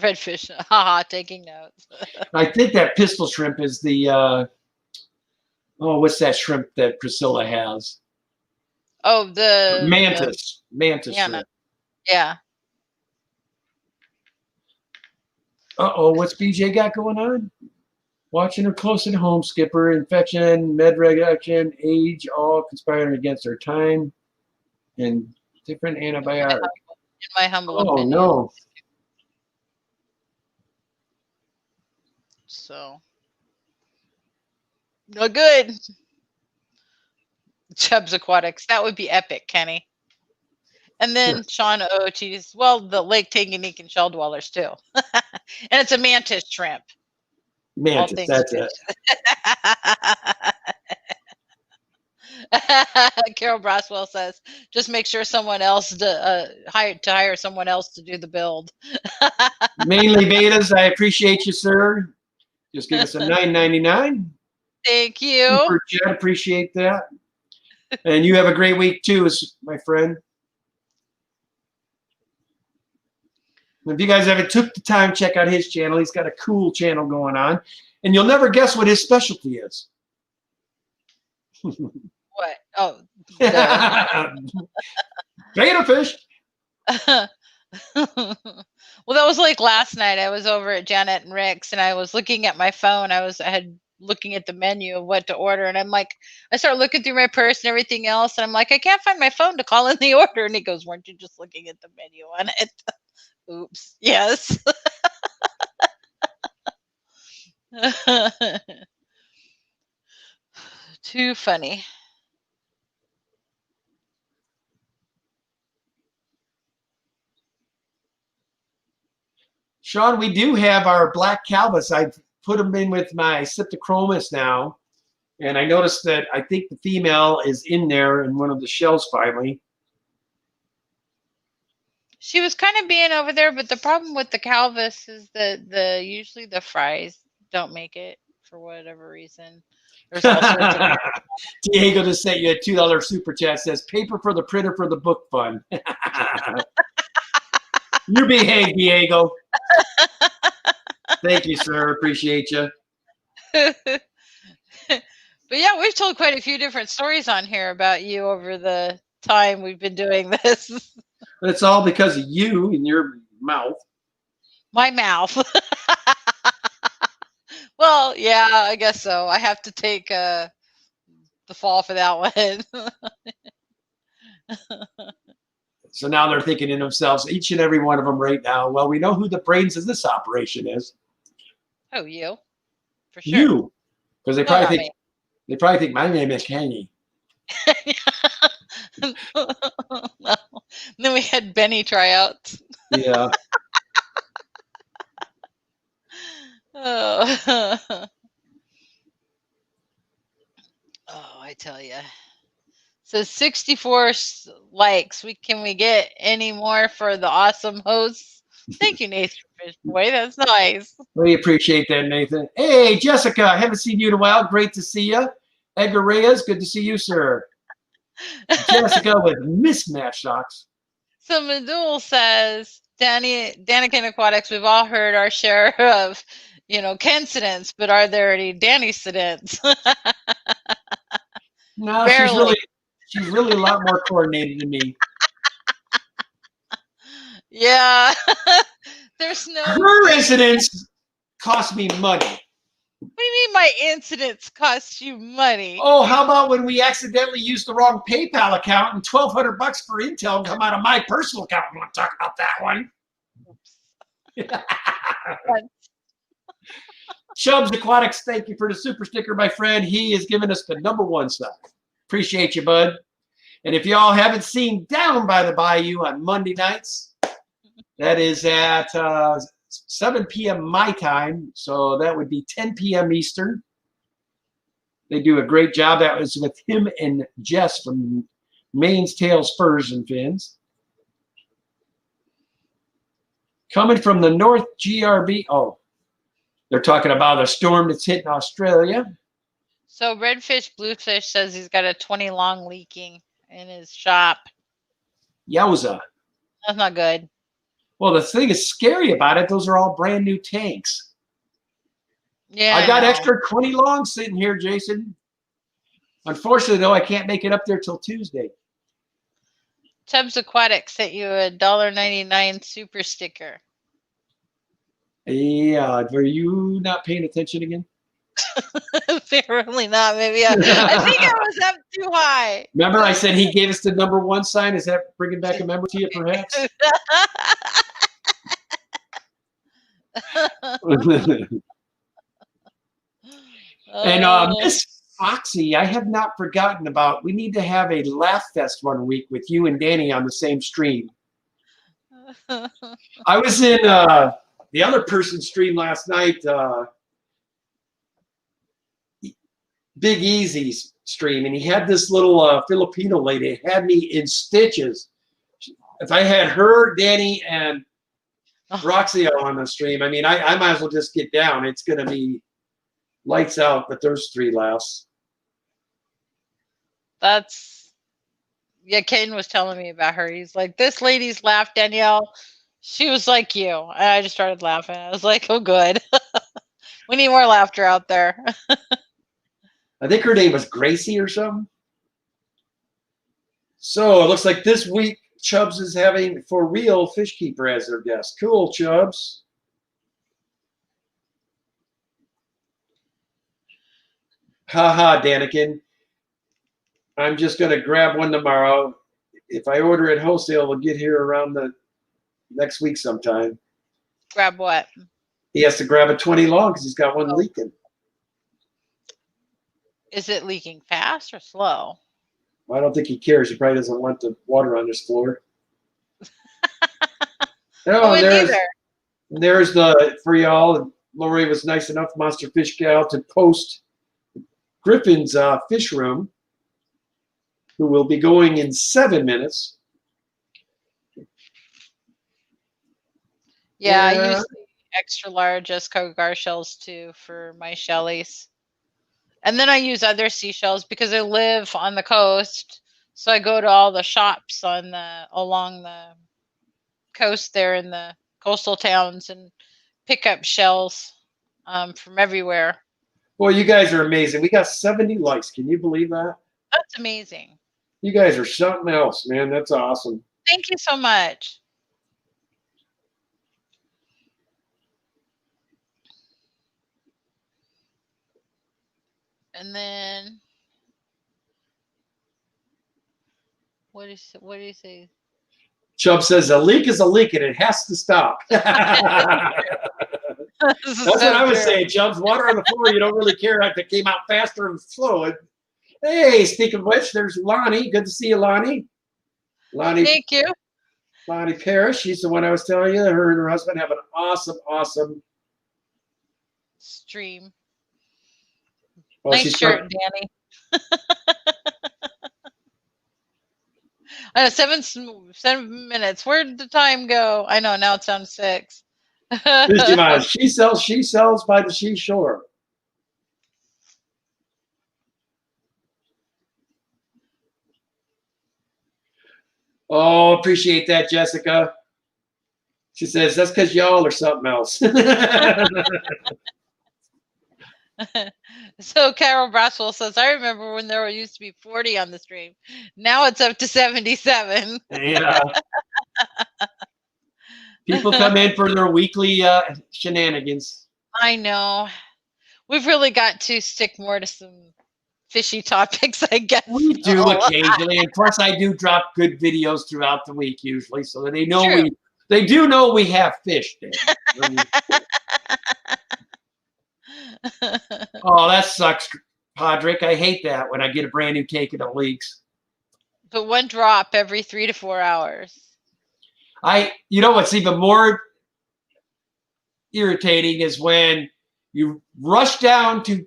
Redfish, haha, taking notes. I think that pistol shrimp is the, what's that shrimp that Priscilla has? Oh, the mantis. Mantis yeah, shrimp. Yeah. Uh-oh, what's BJ got going on? Watching her close at home, Skipper. Infection, med reduction, age, all conspiring against her time, and different antibiotics. In my humble opinion. Oh, no. So, no good. Chubbs Aquatics. That would be epic, Kenny. And then Sean O.T.'s, well, the Lake Tanganyika and shell dwellers, too. And it's a mantis shrimp. Mantis, that's it. Carol Braswell says, just make sure someone else hire someone else to do the build. Mainly betas, I appreciate you, sir. Just give us a $9.99. Thank you. Super chat, appreciate that. And you have a great week too, my friend. If you guys haven't took the time, check out his channel. He's got a cool channel going on. And you'll never guess what his specialty is. What? Oh. Beta fish. Well, that was like last night. I was over at Janet and Rick's and I was looking at my phone. I had looking at the menu of what to order. And I'm like, I start looking through my purse and everything else. And I'm like, I can't find my phone to call in the order. And he goes, weren't you just looking at the menu on it? Oops. Yes. Too funny. Sean, we do have our black calvus. I've put them in with my Septichromis now. And I noticed that I think the female is in there in one of the shells finally. She was kind of being over there, but the problem with the calvus is that usually the fries don't make it for whatever reason. There's all sorts of Diego just sent you a $2 super chat. Says paper for the printer for the book fund. You behave, Diego. Thank you, sir. Appreciate you. But yeah, we've told quite a few different stories on here about you over the time we've been doing this. But it's all because of you and your mouth. My mouth. Well, yeah, I guess so. I have to take the fall for that one. So now they're thinking to themselves, each and every one of them right now, well, we know who the brains of this operation is. Oh, you? For sure. You. Because they probably think my name is Kenny. No. Then we had Benny tryouts. Yeah. Oh, I tell you. So 64 likes. Can we get any more for the awesome hosts? Thank you, Nathan Fishboy. That's nice. We appreciate that, Nathan. Hey, Jessica, I haven't seen you in a while. Great to see you. Edgar Reyes, good to see you, sir. Jessica with mismatched socks. So Medul says, Daniken Aquatics, we've all heard our share of Ken-cidents, but are there any Danny-cidents? No, Barely. she's really a lot more coordinated than me. Yeah. There's no. Her incidents cost me money. What do you mean my incidents cost you money? Oh, how about when we accidentally used the wrong PayPal account and $1,200 for Intel come out of my personal account? I want to talk about that one. Chubbs Aquatics, thank you for the super sticker, my friend. He has given us the #1 side. Appreciate you, bud. And if y'all haven't seen Down by the Bayou on Monday nights, that is at 7 p.m. my time, so that would be 10 p.m. Eastern. They do a great job. That was with him and Jess from Maine's Tails, Furs, and Fins. Coming from the North GRB. Oh, they're talking about a storm that's hitting Australia. So Redfish Bluefish says he's got a 20 long leaking in his shop. Yowza. That's not good. Well, the thing is scary about it, those are all brand new tanks. Yeah, I got know. extra 20 long sitting here, Jason. Unfortunately, though, I can't make it up there till Tuesday. Chubbs Aquatics sent you a $1.99 super sticker. Yeah, were you not paying attention again? Apparently not. Maybe I think I was up too high. Remember I said he gave us the #1 sign? Is that bringing back a memory to you, perhaps? And Miss Foxy, I have not forgotten about. We need to have a laugh fest one week with you and Danny on the same stream. I was in the other person's stream last night, Big Easy's stream, and he had this little Filipino lady had me in stitches. If I had her, Danny, and Roxy on the stream, I mean, I might as well just get down. It's going to be lights out, but there's 3 laughs. Yeah, Caden was telling me about her. He's like, this lady's laughed, Danielle. She was like you. And I just started laughing. I was like, oh, good. We need more laughter out there. I think her name was Gracie or something. So it looks like this week Chubbs is having For Real Fish Keeper as their guest. Cool, Chubbs. Haha, Danikin. I'm just going to grab one tomorrow. If I order it wholesale, it'll get here around the next week sometime. Grab what? He has to grab a 20 long because he's got one leaking. Is it leaking fast or slow? Well, I don't think he cares. He probably doesn't want the water on his floor. Oh, there's the for y'all. Lori was nice enough, Monster Fish Gal, to post Griffin's fish room, who will be going in 7 minutes. Yeah, I use the extra large Esco gar shells too for my shellies. And then I use other seashells because I live on the coast. So I go to all the shops along the coast there in the coastal towns and pick up shells from everywhere. Well, you guys are amazing. We got 70 likes. Can you believe that? That's amazing. You guys are something else, man. That's awesome. Thank you so much. And then what do you say? Chubb says a leak is a leak and it has to stop. That's what I was saying, Chubbs. Water on the floor, you don't really care if it came out faster and slow. Hey, speaking of which, there's Lonnie. Good to see you, Lonnie. Thank you. Lonnie Parrish. She's the one I was telling you. Her and her husband have an awesome, awesome stream. Well, nice shirt, Danny. I know 7 minutes. Where did the time go? I know now it's down to 6. She sells by the seashore. Oh, appreciate that, Jessica. She says that's because y'all are something else. So Carol Braswell says, I remember when there used to be 40 on the stream. Now it's up to 77. Yeah. People come in for their weekly shenanigans. I know. We've really got to stick more to some fishy topics, I guess. We do occasionally, and plus I do drop good videos throughout the week usually, so that they know True. they do know we have fish there. Oh, that sucks, Podrick. I hate that when I get a brand new cake and it leaks. But one drop every 3 to 4 hours. You know what's even more irritating is when you rush down to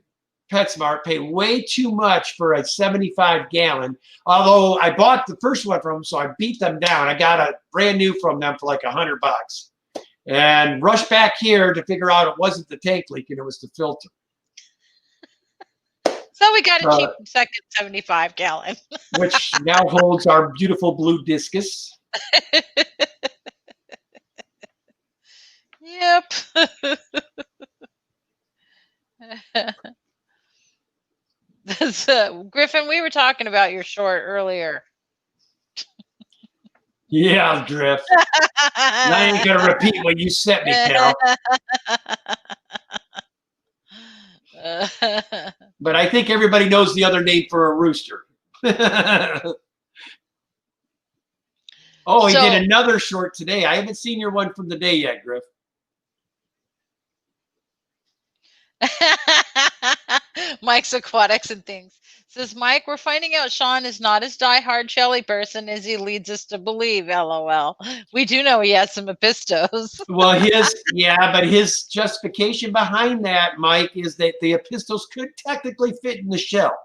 PetSmart, pay way too much for a 75 gallon. Although I bought the first one from them, so I beat them down. I got a brand new from them for like $100, and rushed back here to figure out it wasn't the tank leak and it was the filter. So we got a cheap second 75 gallon, which now holds our beautiful blue discus. Yep. Griffin, we were talking about your short earlier. Yeah, Griff. I ain't gonna repeat what you sent me, Cal. But I think everybody knows the other name for a rooster. Oh, he did another short today. I haven't seen your one from the day yet, Griff. Mike's Aquatics and Things says, Mike, we're finding out Sean is not as diehard Shelly person as he leads us to believe. LOL. We do know he has some epistos. Well, but his justification behind that, Mike, is that the epistos could technically fit in the shell.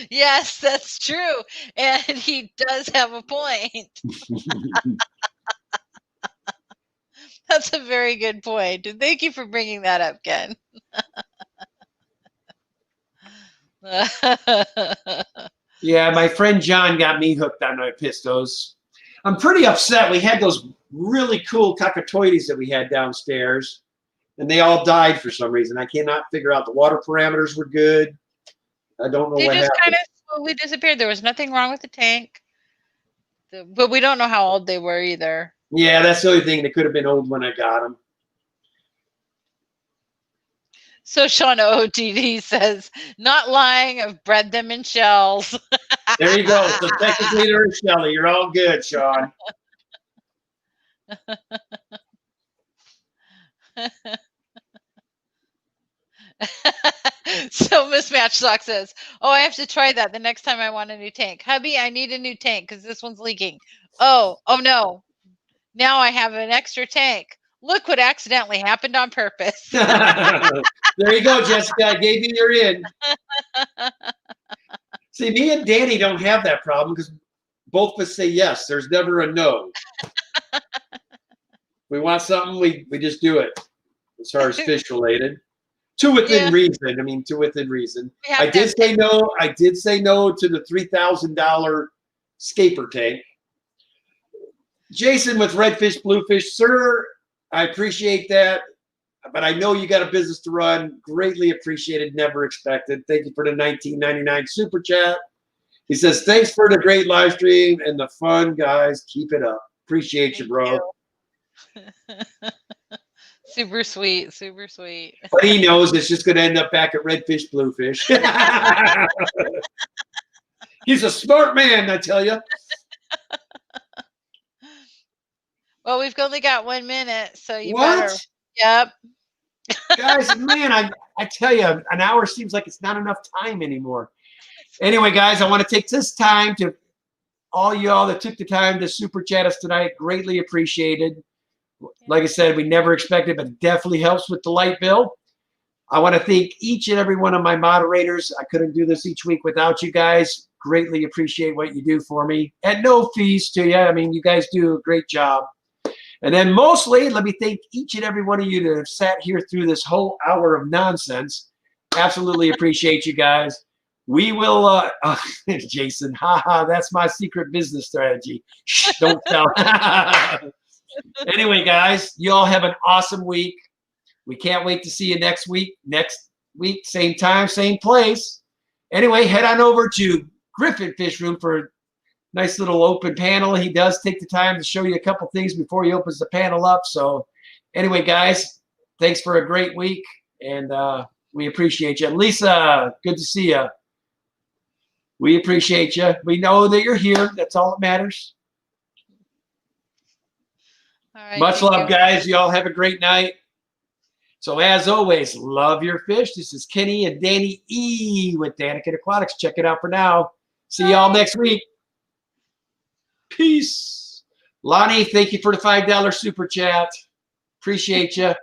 Yes, that's true. And he does have a point. That's a very good point. And thank you for bringing that up, Ken. Yeah, my friend John got me hooked on my pistos. I'm pretty upset. We had those really cool cockatoides that we had downstairs, and they all died for some reason. I cannot figure out. The water parameters were good. I don't know what happened. They just kind of slowly disappeared. There was nothing wrong with the tank, but we don't know how old they were either. Yeah, that's the only thing. They could have been old when I got them. So Sean OTD says, not lying, I've bred them in shells. There you go. So technically they're in Shelly. You're all good, Sean. So Mismatch Sock says, oh, I have to try that the next time I want a new tank. Hubby, I need a new tank because this one's leaking. Oh no. Now I have an extra tank. Look what accidentally happened on purpose. There you go, Jessica. I gave you your in. See, me and Danny don't have that problem because both of us say yes. There's never a no. We want something, we just do it. As far as fish related. To within reason. I mean, to within reason. I did say no. I did say no to the $3,000 scaper tank. Jason with Redfish, Bluefish, sir, I appreciate that, but I know you got a business to run. Greatly appreciated, never expected. Thank you for the $19.99 super chat. He says, thanks for the great live stream and the fun, guys. Keep it up. Appreciate you, bro. Super sweet, super sweet. But he knows it's just going to end up back at Redfish, Bluefish. He's a smart man, I tell you. Well, we've only got 1 minute, so you better. Yep. Guys, man, I tell you, an hour seems like it's not enough time anymore. Anyway, guys, I want to take this time to all y'all that took the time to super chat us tonight. Greatly appreciated. Like I said, we never expected, but it definitely helps with the light bill. I want to thank each and every one of my moderators. I couldn't do this each week without you guys. Greatly appreciate what you do for me. At no fees to you. I mean, you guys do a great job. And then mostly, let me thank each and every one of you that have sat here through this whole hour of nonsense. Absolutely appreciate you guys. We will, Jason, haha, that's my secret business strategy. Shh, don't tell. Anyway, guys, you all have an awesome week. We can't wait to see you next week. Next week, same time, same place. Anyway, head on over to Griffin Fish Room for a nice little open panel. He does take the time to show you a couple things before he opens the panel up. So anyway, guys, thanks for a great week, and we appreciate you. Lisa, good to see you. We appreciate you. We know that you're here. That's all that matters. All right, Much thank love, you. guys. You all have a great night. So as always, love your fish. This is Kenny and Danny E with Danica Aquatics. Check it out for now. See y'all next week. Peace. Lonnie, thank you for the $5 super chat. Appreciate you.